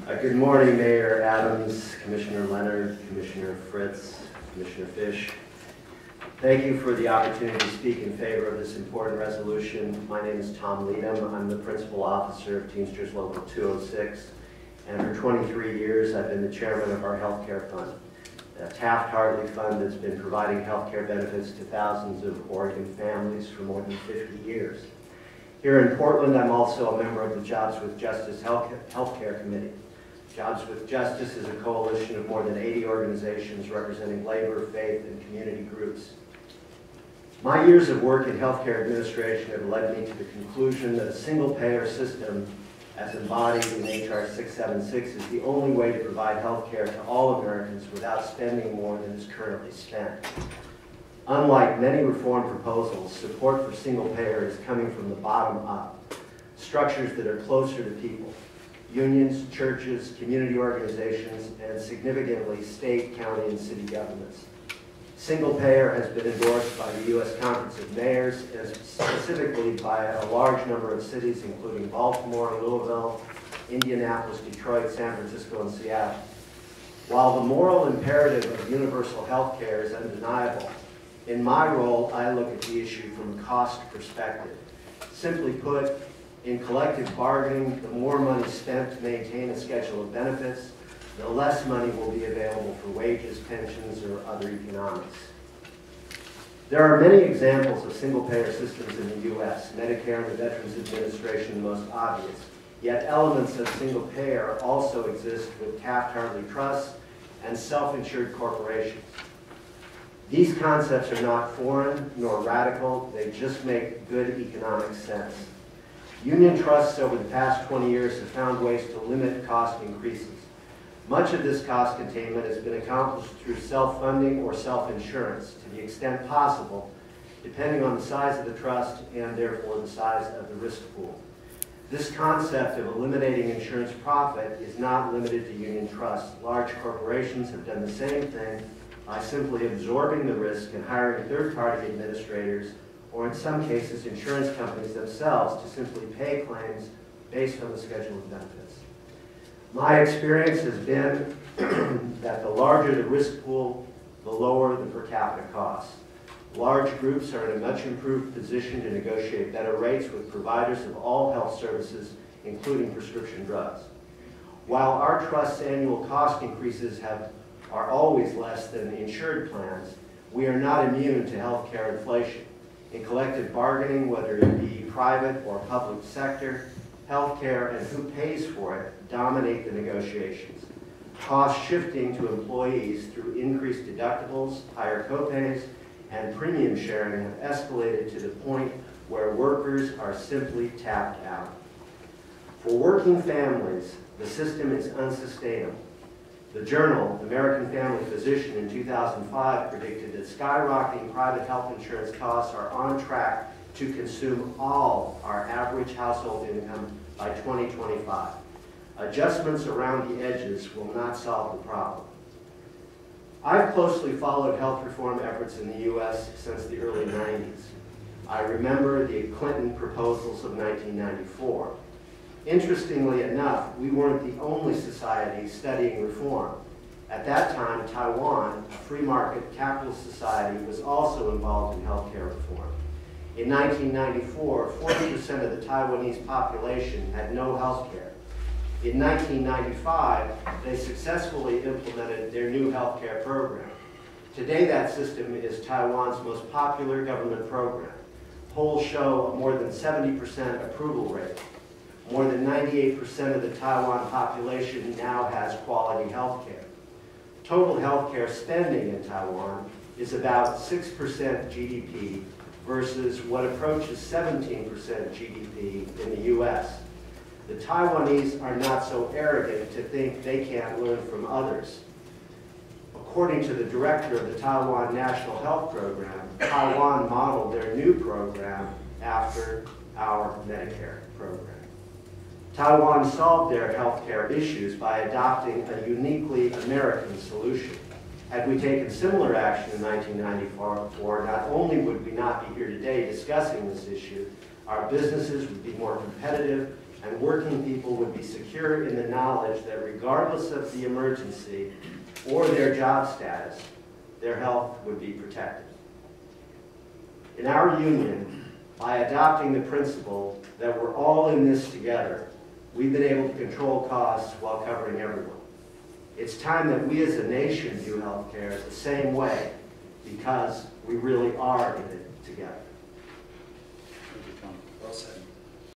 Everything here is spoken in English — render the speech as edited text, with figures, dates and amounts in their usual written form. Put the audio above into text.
Good morning, Mayor Adams, Commissioner Leonard, Commissioner Fritz, Commissioner Fish. Thank you for the opportunity to speak in favor of this important resolution. My name is Tom Leedham. I'm the Principal Officer of Teamsters Local 206, and for 23 years I've been the Chairman of our Healthcare Fund, a Taft-Hartley fund that's been providing healthcare benefits to thousands of Oregon families for more than 50 years. Here in Portland, I'm also a member of the Jobs with Justice Healthcare Committee. Jobs with Justice is a coalition of more than 80 organizations representing labor, faith, and community groups. My years of work in healthcare administration have led me to the conclusion that a single-payer system, as embodied in H.R. 676, is the only way to provide healthcare to all Americans without spending more than is currently spent. Unlike many reform proposals, support for single-payer is coming from the bottom up, structures that are closer to people. Unions, churches, community organizations, and significantly state, county, and city governments. Single payer has been endorsed by the U.S. Conference of Mayors, and specifically by a large number of cities, including Baltimore, Louisville, Indianapolis, Detroit, San Francisco, and Seattle. While the moral imperative of universal health care is undeniable, in my role, I look at the issue from a cost perspective. Simply put, in collective bargaining, the more money spent to maintain a schedule of benefits, the less money will be available for wages, pensions, or other economics. There are many examples of single-payer systems in the U.S., Medicare and the Veterans Administration the most obvious, yet elements of single-payer also exist with Taft-Hartley trusts and self-insured corporations. These concepts are not foreign nor radical, they just make good economic sense. Union trusts over the past 20 years have found ways to limit cost increases. Much of this cost containment has been accomplished through self-funding or self-insurance to the extent possible, depending on the size of the trust and therefore the size of the risk pool. This concept of eliminating insurance profit is not limited to union trusts. Large corporations have done the same thing by simply absorbing the risk and hiring third-party administrators, or in some cases insurance companies themselves, to simply pay claims based on the schedule of benefits. My experience has been that the larger the risk pool, the lower the per capita costs. Large groups are in a much improved position to negotiate better rates with providers of all health services, including prescription drugs. While our trust's annual cost increases are always less than the insured plans, we are not immune to healthcare inflation. In collective bargaining, whether it be private or public sector, healthcare and who pays for it dominate the negotiations. Cost shifting to employees through increased deductibles, higher copays, and premium sharing have escalated to the point where workers are simply tapped out. For working families, the system is unsustainable. The journal, American Family Physician, in 2005 predicted that skyrocketing private health insurance costs are on track to consume all our average household income by 2025. Adjustments around the edges will not solve the problem. I've closely followed health reform efforts in the U.S. since the early 90s. I remember the Clinton proposals of 1994. Interestingly enough, we weren't the only society studying reform. At that time, Taiwan, a free market capitalist society, was also involved in healthcare reform. In 1994, 40% of the Taiwanese population had no health care. In 1995, they successfully implemented their new healthcare program. Today, that system is Taiwan's most popular government program. Polls show a more than 70% approval rate. More than 98% of the Taiwan population now has quality health care. Total health care spending in Taiwan is about 6% GDP versus what approaches 17% GDP in the U.S. The Taiwanese are not so arrogant to think they can't learn from others. According to the director of the Taiwan National Health Program, Taiwan modeled their new program after our Medicare program. Taiwan solved their healthcare issues by adopting a uniquely American solution. Had we taken similar action in 1994, not only would we not be here today discussing this issue, our businesses would be more competitive and working people would be secure in the knowledge that regardless of the emergency or their job status, their health would be protected. In our union, by adopting the principle that we're all in this together, we've been able to control costs while covering everyone. It's time that we as a nation view healthcare the same way, because we really are in it together. Thank you, Tom. Well said.